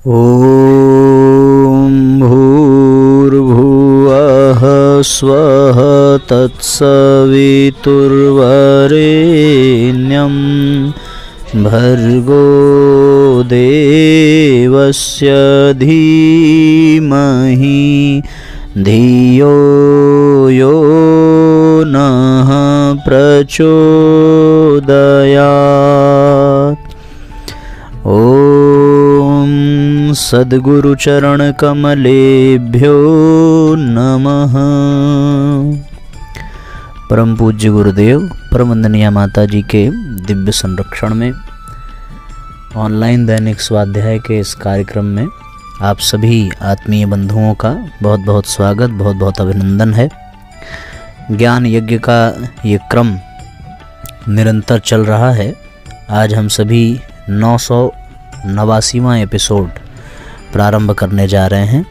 ॐ भूर्भुवः स्वः तत्सवितुर्वरेण्यं भर्गो देवस्य धीमहि धियो यो नः प्रचोदयात्। ॐ सद्गुरुचरणकमलेभ्यो नमः। परम पूज्य गुरुदेव परम वंदनीय माता जी के दिव्य संरक्षण में ऑनलाइन दैनिक स्वाध्याय के इस कार्यक्रम में आप सभी आत्मीय बंधुओं का बहुत बहुत स्वागत, बहुत बहुत अभिनंदन है। ज्ञान यज्ञ का ये क्रम निरंतर चल रहा है। आज हम सभी 989वां एपिसोड प्रारंभ करने जा रहे हैं।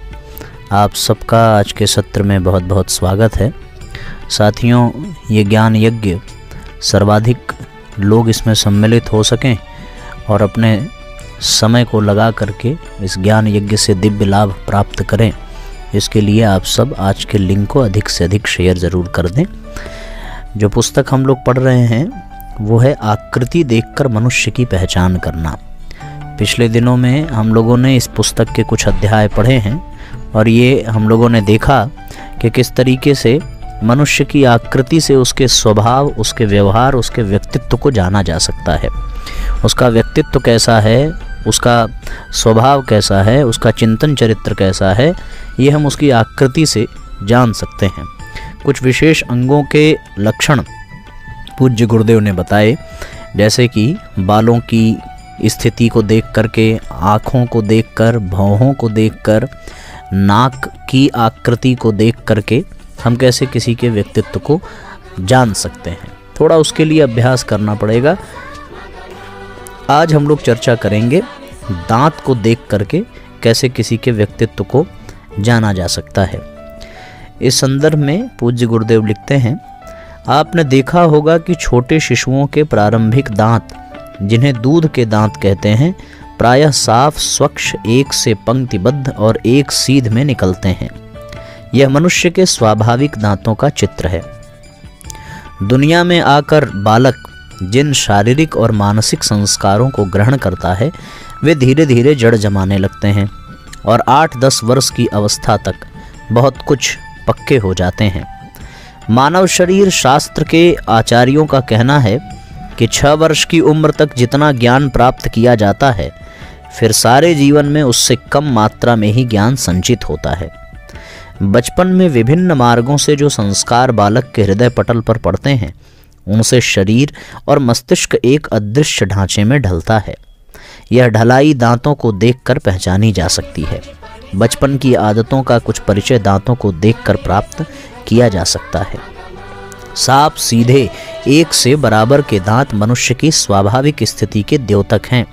आप सबका आज के सत्र में बहुत बहुत स्वागत है। साथियों, ये ज्ञान यज्ञ सर्वाधिक लोग इसमें सम्मिलित हो सकें और अपने समय को लगा करके इस ज्ञान यज्ञ से दिव्य लाभ प्राप्त करें, इसके लिए आप सब आज के लिंक को अधिक से अधिक शेयर ज़रूर कर दें। जो पुस्तक हम लोग पढ़ रहे हैं वो है आकृति देखकर मनुष्य की पहचान करना। पिछले दिनों में हम लोगों ने इस पुस्तक के कुछ अध्याय पढ़े हैं और ये हम लोगों ने देखा कि किस तरीके से मनुष्य की आकृति से उसके स्वभाव, उसके व्यवहार, उसके व्यक्तित्व को जाना जा सकता है। उसका व्यक्तित्व कैसा है, उसका स्वभाव कैसा है, उसका चिंतन चरित्र कैसा है, ये हम उसकी आकृति से जान सकते हैं। कुछ विशेष अंगों के लक्षण पूज्य गुरुदेव ने बताए, जैसे कि बालों की स्थिति को देख करके, आँखों को देखकर, भौहों को देखकर, नाक की आकृति को देख करके हम कैसे किसी के व्यक्तित्व को जान सकते हैं। थोड़ा उसके लिए अभ्यास करना पड़ेगा। आज हम लोग चर्चा करेंगे दांत को देख करके कैसे किसी के व्यक्तित्व को जाना जा सकता है। इस संदर्भ में पूज्य गुरुदेव लिखते हैं, आपने देखा होगा कि छोटे शिशुओं के प्रारंभिक दांत, जिन्हें दूध के दांत कहते हैं, प्रायः साफ, स्वच्छ, एक से पंक्तिबद्ध और एक सीध में निकलते हैं। यह मनुष्य के स्वाभाविक दांतों का चित्र है। दुनिया में आकर बालक जिन शारीरिक और मानसिक संस्कारों को ग्रहण करता है वे धीरे धीरे जड़ जमाने लगते हैं और 8-10 वर्ष की अवस्था तक बहुत कुछ पक्के हो जाते हैं। मानव शरीर शास्त्र के आचार्यों का कहना है कि 6 वर्ष की उम्र तक जितना ज्ञान प्राप्त किया जाता है, फिर सारे जीवन में उससे कम मात्रा में ही ज्ञान संचित होता है। बचपन में विभिन्न मार्गों से जो संस्कार बालक के हृदय पटल पर पड़ते हैं, उनसे शरीर और मस्तिष्क एक अदृश्य ढांचे में ढलता है। यह ढलाई दांतों को देखकर पहचानी जा सकती है। बचपन की आदतों का कुछ परिचय दांतों को देखकर प्राप्त किया जा सकता है। साफ सीधे एक से बराबर के दांत मनुष्य की स्वाभाविक स्थिति के द्योतक हैं।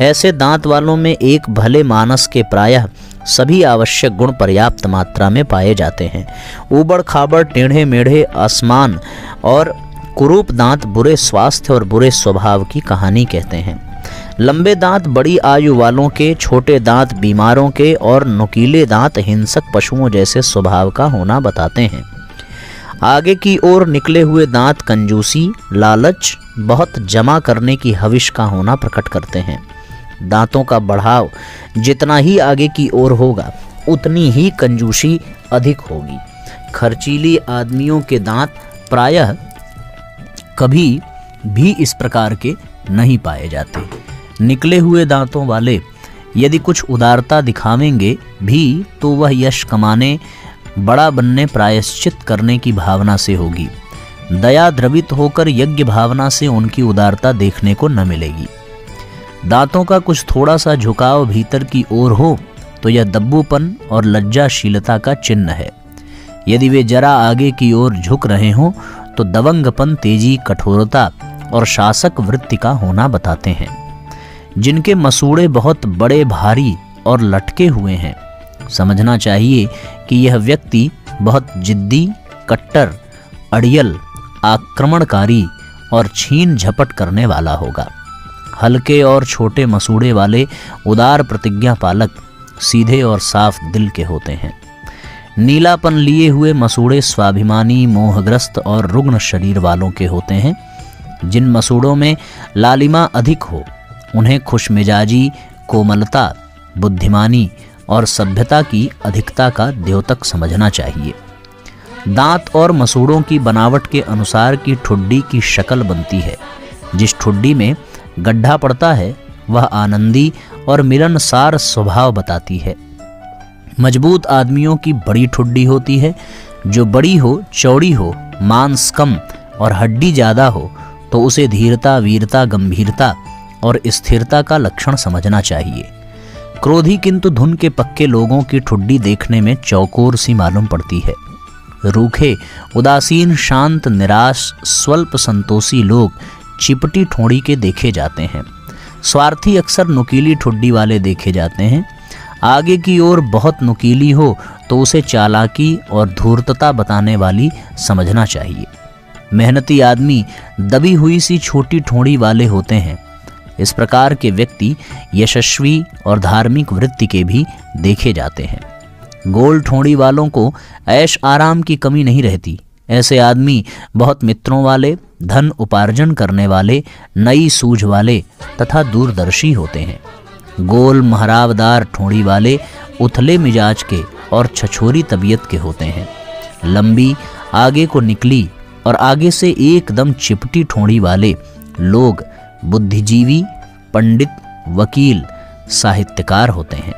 ऐसे दांत वालों में एक भले मानस के प्रायः सभी आवश्यक गुण पर्याप्त मात्रा में पाए जाते हैं। ऊबड़ खाबड़, टेढ़े मेढ़े, असमान और कुरूप दांत बुरे स्वास्थ्य और बुरे स्वभाव की कहानी कहते हैं। लंबे दांत बड़ी आयु वालों के, छोटे दांत बीमारों के और नुकीले दांत हिंसक पशुओं जैसे स्वभाव का होना बताते हैं। आगे की ओर निकले हुए दांत कंजूसी, लालच, बहुत जमा करने की हविश का होना प्रकट करते हैं। दांतों का बढ़ाव जितना ही आगे की ओर होगा, उतनी ही कंजूसी अधिक होगी। खर्चीली आदमियों के दांत प्रायः कभी भी इस प्रकार के नहीं पाए जाते। निकले हुए दांतों वाले यदि कुछ उदारता दिखावेंगे भी तो वह यश कमाने, बड़ा बनने, प्रायश्चित करने की भावना से होगी। दया द्रवित होकर यज्ञ भावना से उनकी उदारता देखने को न मिलेगी। दांतों का कुछ थोड़ा सा झुकाव भीतर की ओर हो तो यह दब्बूपन और लज्जाशीलता का चिन्ह है। यदि वे जरा आगे की ओर झुक रहे हों तो दबंगपन, तेजी, कठोरता और शासक वृत्ति का होना बताते हैं। जिनके मसूड़े बहुत बड़े, भारी और लटके हुए हैं, समझना चाहिए कि यह व्यक्ति बहुत जिद्दी, कट्टर, अड़ियल, आक्रमणकारी और छीन झपट करने वाला होगा। हल्के और छोटे मसूड़े वाले उदार प्रतिज्ञा पालक सीधे और साफ दिल के होते हैं। नीलापन लिए हुए मसूड़े स्वाभिमानी, मोहग्रस्त और रुग्ण शरीर वालों के होते हैं। जिन मसूड़ों में लालिमा अधिक हो उन्हें खुशमिजाजी, कोमलता, बुद्धिमानी और सभ्यता की अधिकता का द्योतक समझना चाहिए। दांत और मसूड़ों की बनावट के अनुसार की ठुड्डी की शक्ल बनती है। जिस ठुड्डी में गड्ढा पड़ता है वह आनंदी और मिलनसार स्वभाव बताती है। मजबूत आदमियों की बड़ी ठुड्डी होती है। जो बड़ी हो, चौड़ी हो, मांस कम और हड्डी ज़्यादा हो तो उसे धीरता, वीरता, गंभीरता और स्थिरता का लक्षण समझना चाहिए। क्रोधी किंतु धुन के पक्के लोगों की ठुड्डी देखने में चौकोर सी मालूम पड़ती है। रूखे, उदासीन, शांत, निराश, स्वल्प संतोषी लोग चिपटी ठोड़ी के देखे जाते हैं। स्वार्थी अक्सर नुकीली ठुड्डी वाले देखे जाते हैं। आगे की ओर बहुत नुकीली हो तो उसे चालाकी और धूर्तता बताने वाली समझना चाहिए। मेहनती आदमी दबी हुई सी छोटी ठोड़ी वाले होते हैं। इस प्रकार के व्यक्ति यशस्वी और धार्मिक वृत्ति के भी देखे जाते हैं। गोल ठोड़ी वालों को ऐश आराम की कमी नहीं रहती। ऐसे आदमी बहुत मित्रों वाले, धन उपार्जन करने वाले, नई सूझ वाले तथा दूरदर्शी होते हैं। गोल महरावदार ठोड़ी वाले उथले मिजाज के और छछोरी तबीयत के होते हैं। लंबी, आगे को निकली और आगे से एकदम चिपटी ठोड़ी वाले लोग बुद्धिजीवी, पंडित, वकील, साहित्यकार होते हैं।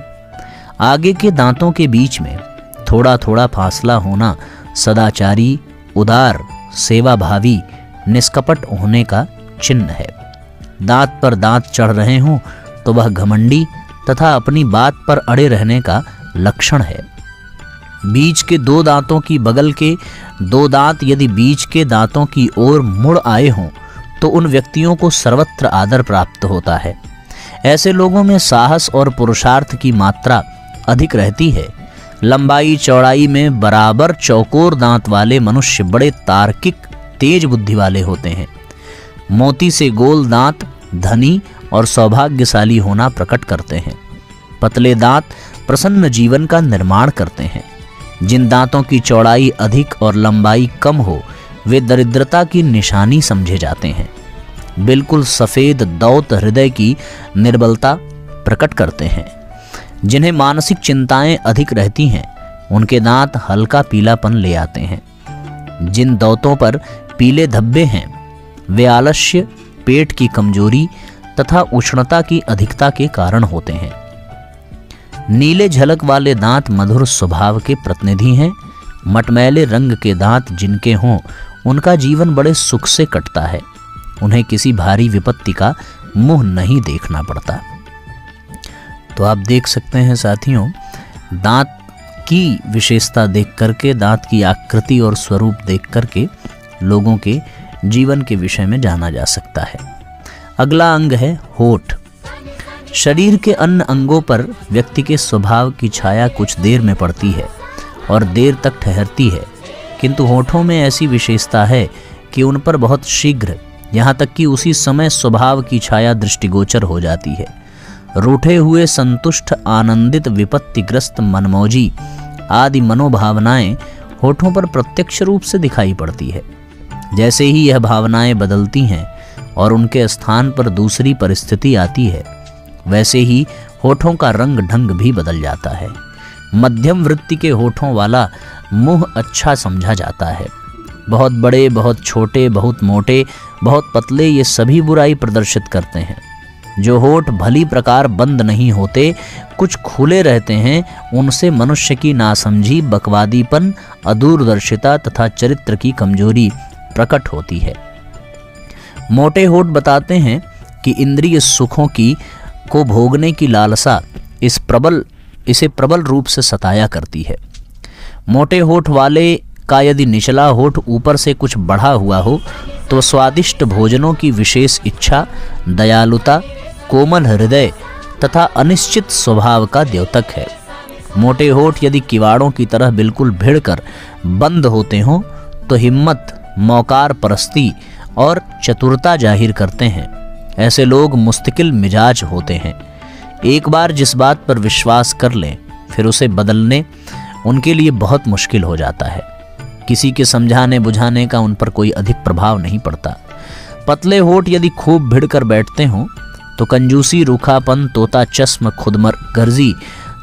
आगे के दांतों के बीच में थोड़ा थोड़ा फासला होना सदाचारी, उदार, सेवाभावी, निष्कपट होने का चिन्ह है। दांत पर दांत चढ़ रहे हों तो वह घमंडी तथा अपनी बात पर अड़े रहने का लक्षण है। बीच के दो दांतों की बगल के दो दांत यदि बीच के दांतों की ओर मुड़ आए हों तो उन व्यक्तियों को सर्वत्र आदर प्राप्त होता है। ऐसे लोगों में साहस और पुरुषार्थ की मात्रा अधिक रहती है। लंबाई चौड़ाई में बराबर चौकोर दांत वाले मनुष्य बड़े तार्किक, तेज बुद्धि वाले होते हैं। मोती से गोल दांत धनी और सौभाग्यशाली होना प्रकट करते हैं। पतले दांत प्रसन्न जीवन का निर्माण करते हैं। जिन दांतों की चौड़ाई अधिक और लंबाई कम हो वे दरिद्रता की निशानी समझे जाते हैं। बिल्कुल सफ़ेद दौत हृदय की निर्बलता प्रकट करते हैं। जिन्हें मानसिक चिंताएं अधिक रहती हैं उनके दांत हल्का पीलापन ले आते हैं। जिन दांतों पर पीले धब्बे हैं वे आलस्य, पेट की कमजोरी तथा उष्णता की अधिकता के कारण होते हैं। नीले झलक वाले दांत मधुर स्वभाव के प्रतिनिधि हैं। मटमैले रंग के दांत जिनके हों उनका जीवन बड़े सुख से कटता है। उन्हें किसी भारी विपत्ति का मुंह नहीं देखना पड़ता। तो आप देख सकते हैं साथियों, दांत की विशेषता देख करके, दांत की आकृति और स्वरूप देख करके लोगों के जीवन के विषय में जाना जा सकता है। अगला अंग है होठ। शरीर के अन्य अंगों पर व्यक्ति के स्वभाव की छाया कुछ देर में पड़ती है और देर तक ठहरती है, किंतु होठों में ऐसी विशेषता है कि उन पर बहुत शीघ्र, यहाँ तक कि उसी समय स्वभाव की छाया दृष्टिगोचर हो जाती है। रूठे हुए, संतुष्ट, आनंदित, विपत्तिग्रस्त, मनमौजी आदि मनोभावनाएं होठों पर प्रत्यक्ष रूप से दिखाई पड़ती है। जैसे ही यह भावनाएं बदलती हैं और उनके स्थान पर दूसरी परिस्थिति आती है, वैसे ही होठों का रंग ढंग भी बदल जाता है। मध्यम वृत्ति के होठों वाला मुंह अच्छा समझा जाता है। बहुत बड़े, बहुत छोटे, बहुत मोटे, बहुत पतले, ये सभी बुराई प्रदर्शित करते हैं। जो होठ भली प्रकार बंद नहीं होते, कुछ खुले रहते हैं, उनसे मनुष्य की नासमझी, बकवादीपन, अदूरदर्शिता तथा चरित्र की कमजोरी प्रकट होती है। मोटे होठ बताते हैं कि इंद्रिय सुखों की को भोगने की लालसा इसे प्रबल रूप से सताया करती है। मोटे होठ वाले का यदि निचला होठ ऊपर से कुछ बढ़ा हुआ हो तो स्वादिष्ट भोजनों की विशेष इच्छा, दयालुता, कोमल हृदय तथा अनिश्चित स्वभाव का द्योतक है। मोटे होठ यदि किवाड़ों की तरह बिल्कुल भिड़कर बंद होते हों तो हिम्मत, मौकार परस्ती और चतुरता जाहिर करते हैं। ऐसे लोग मुस्तकिल मिजाज होते हैं। एक बार जिस बात पर विश्वास कर लें फिर उसे बदलने उनके लिए बहुत मुश्किल हो जाता है। किसी के समझाने बुझाने का उन पर कोई अधिक प्रभाव नहीं पड़ता। पतले होठ यदि खूब भिड़ कर बैठते हों तो कंजूसी, रूखापन, तोता चश्म, खुदमर गर्जी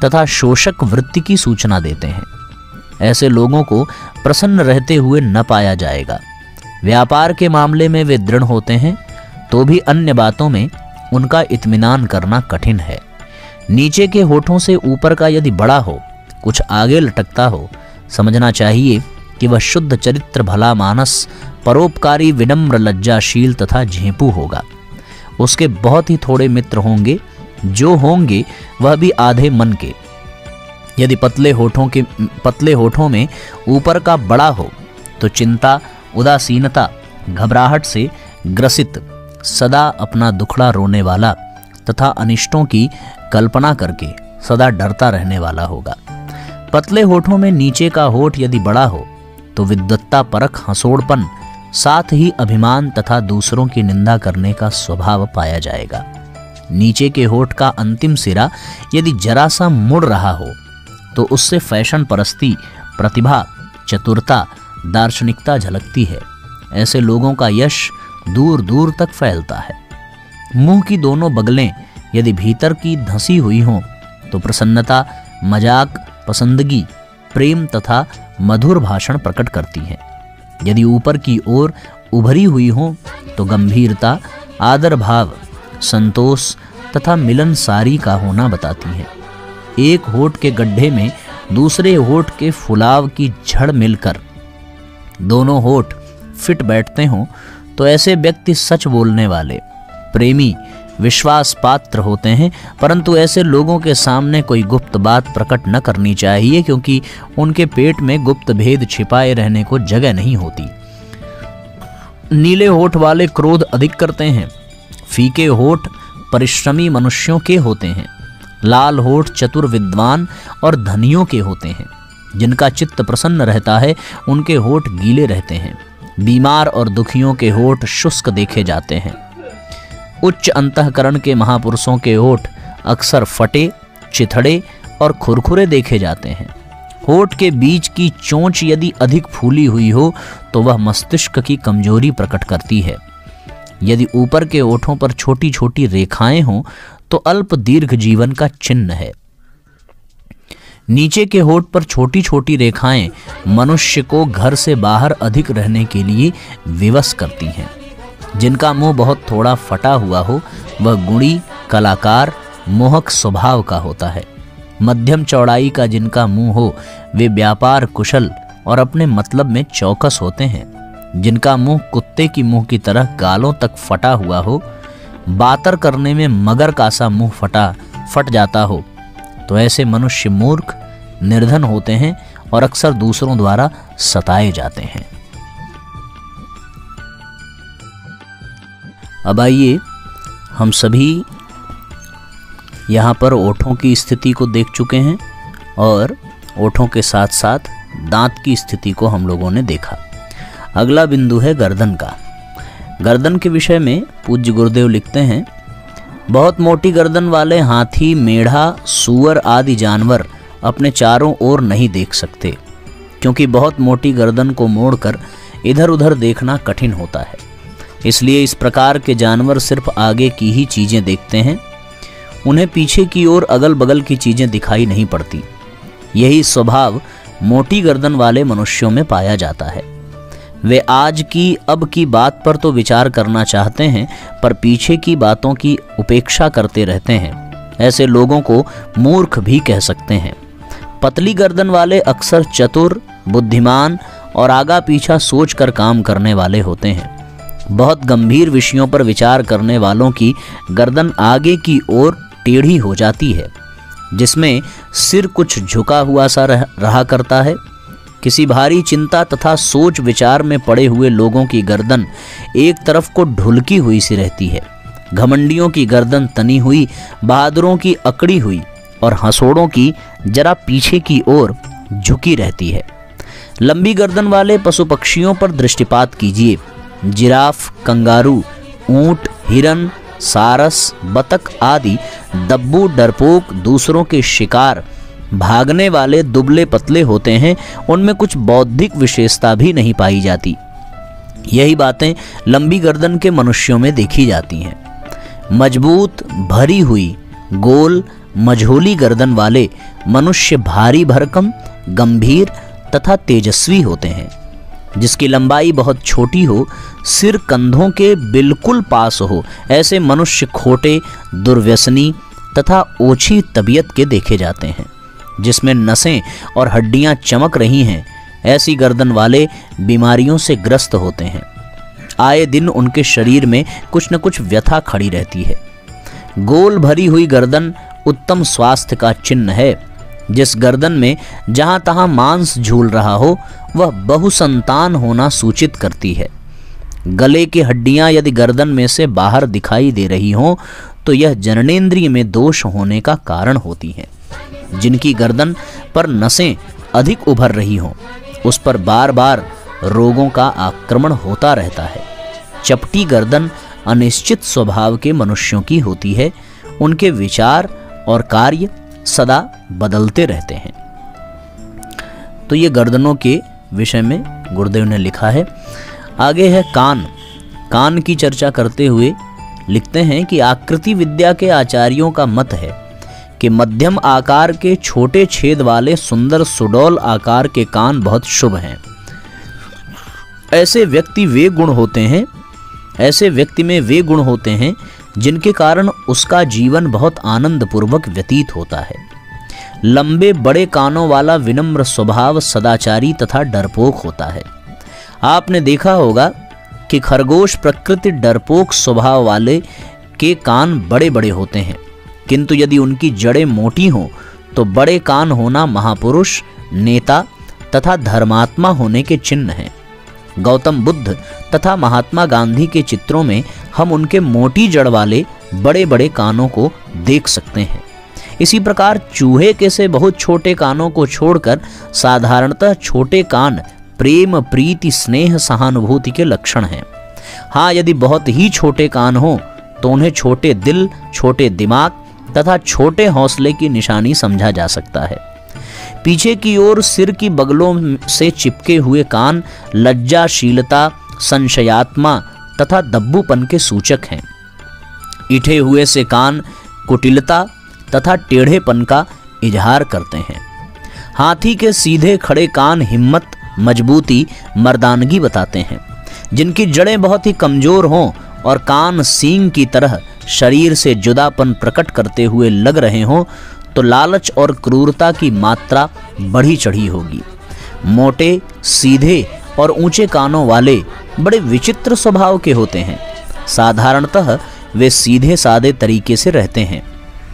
तथा शोषक वृत्ति की सूचना देते हैं। ऐसे लोगों को प्रसन्न रहते हुए न पाया जाएगा। व्यापार के मामले में वे दृढ़ होते हैं तो भी अन्य बातों में उनका इत्मीनान करना कठिन है। नीचे के होठों से ऊपर का यदि बड़ा हो, कुछ आगे लटकता हो, समझना चाहिए कि वह शुद्ध चरित्र, भला मानस, परोपकारी, विनम्र, लज्जाशील तथा झेंपू होगा। उसके बहुत ही थोड़े मित्र होंगे, जो होंगे वह भी आधे मन के। यदि पतले होठों में ऊपर का बड़ा हो तो चिंता, उदासीनता, घबराहट से ग्रसित, सदा अपना दुखड़ा रोने वाला तथा अनिष्टों की कल्पना करके सदा डरता रहने वाला होगा। पतले होठों में नीचे का होठ यदि बड़ा हो तो विद्वत्ता परख, हंसोड़पन, साथ ही अभिमान तथा दूसरों की निंदा करने का स्वभाव पाया जाएगा। नीचे के होठ का अंतिम सिरा यदि जरा सा मुड़ रहा हो तो उससे फैशन परस्ती, प्रतिभा, चतुरता, दार्शनिकता झलकती है। ऐसे लोगों का यश दूर दूर तक फैलता है। मुंह की दोनों बगलें यदि भीतर की धंसी हुई हों तो प्रसन्नता, मजाक, पसंदगी, प्रेम तथा मधुर भाषण प्रकट करती हैं। यदि ऊपर की ओर उभरी हुई हों तो गंभीरता, आदर भाव, संतोष तथा मिलनसारी का होना बताती हैं। एक होठ के गड्ढे में दूसरे होठ के फुलाव की झड़ मिलकर दोनों होठ फिट बैठते हों तो ऐसे व्यक्ति सच बोलने वाले, प्रेमी, विश्वास पात्र होते हैं। परंतु ऐसे लोगों के सामने कोई गुप्त बात प्रकट न करनी चाहिए, क्योंकि उनके पेट में गुप्त भेद छिपाए रहने को जगह नहीं होती। नीले होठ वाले क्रोध अधिक करते हैं। फीके होठ परिश्रमी मनुष्यों के होते हैं। लाल होठ चतुर, विद्वान और धनियों के होते हैं। जिनका चित्त प्रसन्न रहता है उनके होठ गीले रहते हैं। बीमार और दुखियों के होठ शुष्क देखे जाते हैं। उच्च अंतःकरण के महापुरुषों के होठ अक्सर फटे, चिथड़े और खुरखुरे देखे जाते हैं। होठ के बीच की चोंच यदि अधिक फूली हुई हो तो वह मस्तिष्क की कमजोरी प्रकट करती है। यदि ऊपर के होठों पर छोटी छोटी रेखाएं हों तो अल्प दीर्घ जीवन का चिन्ह है। नीचे के होठ पर छोटी छोटी रेखाएं मनुष्य को घर से बाहर अधिक रहने के लिए विवश करती हैं। जिनका मुंह बहुत थोड़ा फटा हुआ हो वह गुणी, कलाकार, मोहक स्वभाव का होता है। मध्यम चौड़ाई का जिनका मुंह हो वे व्यापार कुशल और अपने मतलब में चौकस होते हैं। जिनका मुंह कुत्ते की मुंह की तरह गालों तक फटा हुआ हो, बातर करने में मगर का सा मुंह फट जाता हो, तो ऐसे मनुष्य मूर्ख, निर्धन होते हैं और अक्सर दूसरों द्वारा सताए जाते हैं। अब आइए हम सभी यहाँ पर ओठों की स्थिति को देख चुके हैं और ओठों के साथ साथ दांत की स्थिति को हम लोगों ने देखा। अगला बिंदु है गर्दन का। गर्दन के विषय में पूज्य गुरुदेव लिखते हैं, बहुत मोटी गर्दन वाले हाथी, मेढ़ा, सूअर आदि जानवर अपने चारों ओर नहीं देख सकते, क्योंकि बहुत मोटी गर्दन को मोड़कर इधर उधर देखना कठिन होता है। इसलिए इस प्रकार के जानवर सिर्फ आगे की ही चीजें देखते हैं, उन्हें पीछे की ओर अगल बगल की चीजें दिखाई नहीं पड़ती। यही स्वभाव मोटी गर्दन वाले मनुष्यों में पाया जाता है। वे आज की अब की बात पर तो विचार करना चाहते हैं, पर पीछे की बातों की उपेक्षा करते रहते हैं। ऐसे लोगों को मूर्ख भी कह सकते हैं। पतली गर्दन वाले अक्सर चतुर, बुद्धिमान और आगा पीछा सोचकर काम करने वाले होते हैं। बहुत गंभीर विषयों पर विचार करने वालों की गर्दन आगे की ओर टेढ़ी हो जाती है, जिसमें सिर कुछ झुका हुआ सा रहा करता है। किसी भारी चिंता तथा सोच विचार में पड़े हुए लोगों की गर्दन एक तरफ को ढुलकी हुई सी रहती है। घमंडियों की गर्दन तनी हुई, बहादुरों की अकड़ी हुई और हंसोड़ों की जरा पीछे की ओर झुकी रहती है। लंबी गर्दन वाले पशु पक्षियों पर दृष्टिपात कीजिए। जिराफ, कंगारू, ऊंट, हिरन, सारस, बतख आदि दब्बू, डरपोक, दूसरों के शिकार भागने वाले दुबले पतले होते हैं, उनमें कुछ बौद्धिक विशेषता भी नहीं पाई जाती। यही बातें लंबी गर्दन के मनुष्यों में देखी जाती हैं। मजबूत, भरी हुई, गोल, मझोली गर्दन वाले मनुष्य भारी भरकम, गंभीर तथा तेजस्वी होते हैं। जिसकी लंबाई बहुत छोटी हो, सिर कंधों के बिल्कुल पास हो, ऐसे मनुष्य खोटे, दुर्व्यसनी तथा ओछी तबीयत के देखे जाते हैं। जिसमें नसें और हड्डियां चमक रही हैं, ऐसी गर्दन वाले बीमारियों से ग्रस्त होते हैं। आए दिन उनके शरीर में कुछ न कुछ व्यथा खड़ी रहती है। गोल भरी हुई गर्दन उत्तम स्वास्थ्य का चिन्ह है। जिस गर्दन में जहां तहां मांस झूल रहा हो, वह बहुसंतान होना सूचित करती है। गले की हड्डियां यदि गर्दन में से बाहर दिखाई दे रही हों, तो यह जननेंद्रिय में दोष होने का कारण होती हैं। जिनकी गर्दन पर नसें अधिक उभर रही हों, उस पर बार बार रोगों का आक्रमण होता रहता है। चपटी गर्दन अनिश्चित स्वभाव के मनुष्यों की होती है। उनके विचार और कार्य सदा बदलते रहते हैं। तो ये गर्दनों के विषय में गुरुदेव ने लिखा है। आगे है कान। कान की चर्चा करते हुए लिखते हैं कि आकृति विद्या के आचार्यों का मत है कि मध्यम आकार के छोटे छेद वाले सुंदर सुडौल आकार के कान बहुत शुभ हैं। ऐसे व्यक्ति में वे गुण होते हैं जिनके कारण उसका जीवन बहुत आनंद पूर्वक व्यतीत होता है। लंबे बड़े कानों वाला विनम्र स्वभाव, सदाचारी तथा डरपोक होता है। आपने देखा होगा कि खरगोश प्रकृति डरपोक स्वभाव वाले के कान बड़े बड़े होते हैं, किंतु यदि उनकी जड़ें मोटी हों तो बड़े कान होना महापुरुष, नेता तथा धर्मात्मा होने के चिन्ह हैं। गौतम बुद्ध तथा महात्मा गांधी के चित्रों में हम उनके मोटी जड़ वाले बड़े बड़े कानों को देख सकते हैं। इसी प्रकार चूहे के से बहुत छोटे कानों को छोड़कर साधारणतः छोटे कान प्रेम, प्रीति, स्नेह, सहानुभूति के लक्षण हैं। हाँ, यदि बहुत ही छोटे कान हों तो उन्हें छोटे दिल, छोटे दिमाग तथा छोटे हौसले की निशानी समझा जा सकता है। पीछे की ओर सिर की बगलों से चिपके हुए कान लज्जाशीलता, संशयात्मा तथा दब्बूपन के सूचक हैं। इठे हुए से कान कुटिलता तथा टेढ़ेपन का इजहार करते हैं। हाथी के सीधे खड़े कान हिम्मत, मजबूती, मर्दानगी बताते हैं। जिनकी जड़ें बहुत ही कमजोर हों और कान सींग की तरह शरीर से जुदापन प्रकट करते हुए लग रहे हों, तो लालच और क्रूरता की मात्रा बढ़ी चढ़ी होगी। मोटे, सीधे और ऊंचे कानों वाले बड़े विचित्र स्वभाव के होते हैं। साधारणतः वे सीधे सादे तरीके से रहते हैं,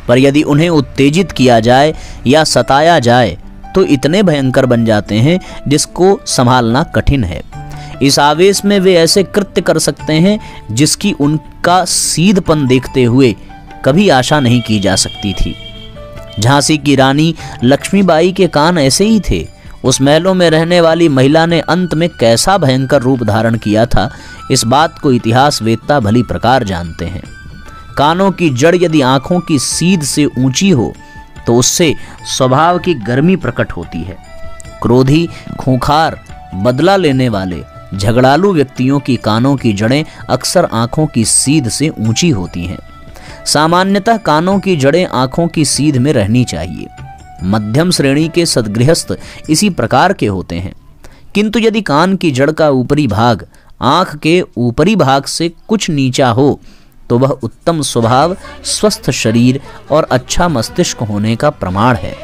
पर यदि उन्हें उत्तेजित किया जाए या सताया जाए तो इतने भयंकर बन जाते हैं जिसको संभालना कठिन है। इस आवेश में वे ऐसे कृत्य कर सकते हैं जिसकी उनका सीधपन देखते हुए कभी आशा नहीं की जा सकती थी। झांसी की रानी लक्ष्मीबाई के कान ऐसे ही थे। उस महलों में रहने वाली महिला ने अंत में कैसा भयंकर रूप धारण किया था, इस बात को इतिहास वेत्ता भली प्रकार जानते हैं। कानों की जड़ यदि आंखों की सीध से ऊंची हो तो उससे स्वभाव की गर्मी प्रकट होती है। क्रोधी, खूंखार, बदला लेने वाले, झगड़ालू व्यक्तियों की कानों की जड़ें अक्सर आंखों की सीध से ऊंची होती हैं। सामान्यतः कानों की जड़ें आंखों की सीध में रहनी चाहिए। मध्यम श्रेणी के सद्गृहस्थ इसी प्रकार के होते हैं, किंतु यदि कान की जड़ का ऊपरी भाग आंख के ऊपरी भाग से कुछ नीचा हो तो वह उत्तम स्वभाव, स्वस्थ शरीर और अच्छा मस्तिष्क होने का प्रमाण है।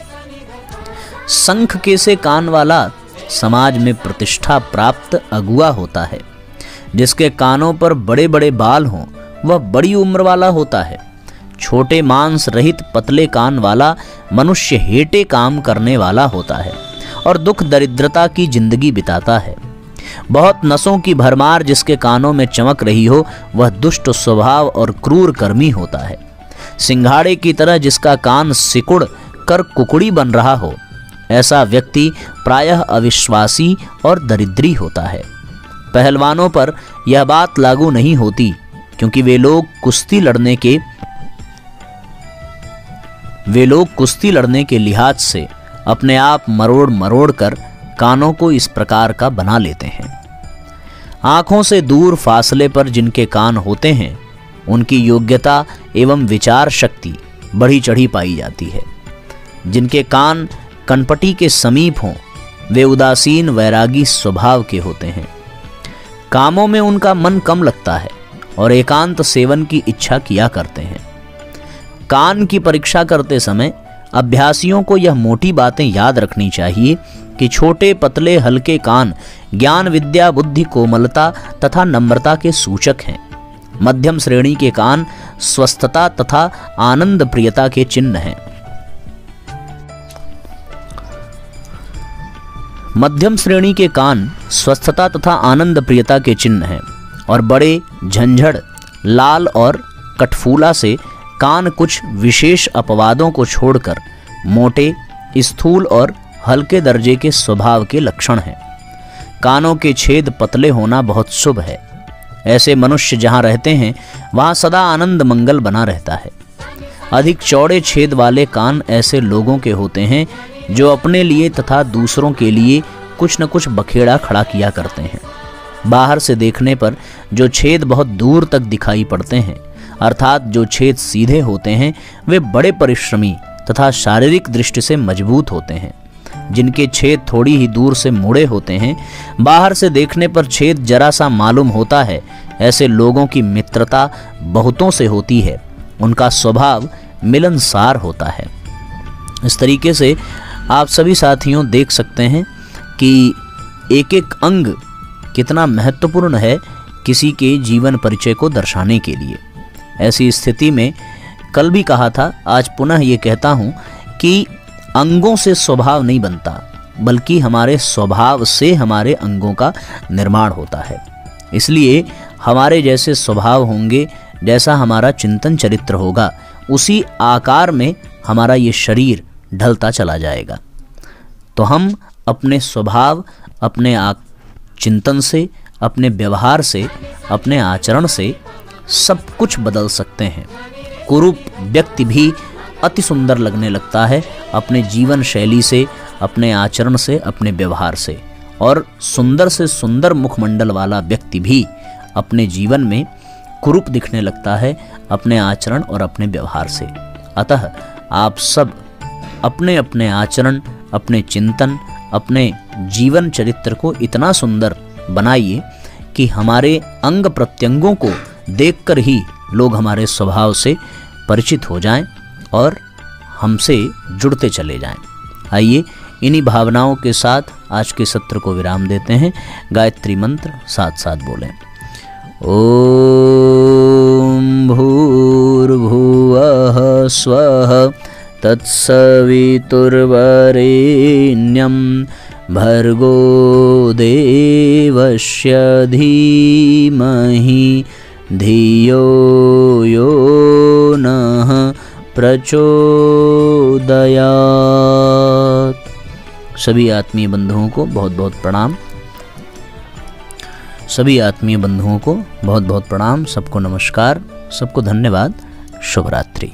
शंख के से कान वाला समाज में प्रतिष्ठा प्राप्त अगुआ होता है। जिसके कानों पर बड़े बड़े बाल हों वह बड़ी उम्र वाला होता है। छोटे मांस रहित पतले कान वाला मनुष्य हेटे काम करने वाला होता है और दुख दरिद्रता की जिंदगी बिताता है। बहुत नसों की भरमार जिसके कानों में चमक रही हो वह दुष्ट स्वभाव और क्रूर कर्मी होता है। सिंघाड़े की तरह जिसका कान सिकुड़ कर कुकड़ी बन रहा हो ऐसा व्यक्ति प्रायः अविश्वासी और दरिद्री होता है। पहलवानों पर यह बात लागू नहीं होती क्योंकि वे लोग कुश्ती लड़ने के लिहाज से अपने आप मरोड़ मरोड़ कर कानों को इस प्रकार का बना लेते हैं। आंखों से दूर फासले पर जिनके कान होते हैं उनकी योग्यता एवं विचार शक्ति बढ़ी चढ़ी पाई जाती है। जिनके कान कनपटी के समीप हों वे उदासीन वैरागी स्वभाव के होते हैं। कामों में उनका मन कम लगता है और एकांत सेवन की इच्छा किया करते हैं। कान की परीक्षा करते समय अभ्यासियों को यह मोटी बातें याद रखनी चाहिए कि छोटे पतले हल्के कान ज्ञान विद्या बुद्धि कोमलता तथा नम्रता के सूचक हैं। मध्यम श्रेणी के कान स्वस्थता तथा आनंद प्रियता के चिन्ह हैं। मध्यम श्रेणी के कान स्वस्थता तथा आनंद प्रियता के चिन्ह हैं और बड़े झंझड़ लाल और कठफूला से कान कुछ विशेष अपवादों को छोड़कर मोटे स्थूल और हल्के दर्जे के स्वभाव के लक्षण हैं। कानों के छेद पतले होना बहुत शुभ है। ऐसे मनुष्य जहाँ रहते हैं वहाँ सदा आनंद मंगल बना रहता है। अधिक चौड़े छेद वाले कान ऐसे लोगों के होते हैं जो अपने लिए तथा दूसरों के लिए कुछ न कुछ बखेड़ा खड़ा किया करते हैं। बाहर से देखने पर जो छेद बहुत दूर तक दिखाई पड़ते हैं अर्थात जो छेद सीधे होते हैं वे बड़े परिश्रमी तथा शारीरिक दृष्टि से मजबूत होते हैं। जिनके छेद थोड़ी ही दूर से मुड़े होते हैं बाहर से देखने पर छेद जरा सा मालूम होता है। ऐसे लोगों की मित्रता बहुतों से होती है। उनका स्वभाव मिलनसार होता है। इस तरीके से आप सभी साथियों देख सकते हैं कि एक एक अंग कितना महत्वपूर्ण है किसी के जीवन परिचय को दर्शाने के लिए। ऐसी स्थिति में कल भी कहा था, आज पुनः ये कहता हूँ कि अंगों से स्वभाव नहीं बनता बल्कि हमारे स्वभाव से हमारे अंगों का निर्माण होता है। इसलिए हमारे जैसे स्वभाव होंगे, जैसा हमारा चिंतन चरित्र होगा, उसी आकार में हमारा ये शरीर ढलता चला जाएगा। तो हम अपने स्वभाव, अपने चिंतन से, अपने व्यवहार से, अपने आचरण से सब कुछ बदल सकते हैं। कुरूप व्यक्ति भी अति सुंदर लगने लगता है अपने जीवन शैली से, अपने आचरण से, अपने व्यवहार से, और सुंदर से सुंदर मुखमंडल वाला व्यक्ति भी अपने जीवन में कुरूप दिखने लगता है अपने आचरण और अपने व्यवहार से। अतः आप सब अपने अपने आचरण, अपने चिंतन, अपने जीवन चरित्र को इतना सुंदर बनाइए कि हमारे अंग प्रत्यंगों को देखकर ही लोग हमारे स्वभाव से परिचित हो जाएं और हमसे जुड़ते चले जाएं। आइए इन्हीं भावनाओं के साथ आज के सत्र को विराम देते हैं। गायत्री मंत्र साथ साथ बोलें। ओम भूर्भुवः स्वः तत्सवितुर्वरेण्यं भर्गो देवस्य धीमहि धियो यो नः प्रचोदयात्। सभी आत्मीय बंधुओं को बहुत बहुत प्रणाम। सभी आत्मीय बंधुओं को बहुत बहुत प्रणाम। सबको नमस्कार, सबको धन्यवाद। शुभ रात्रि।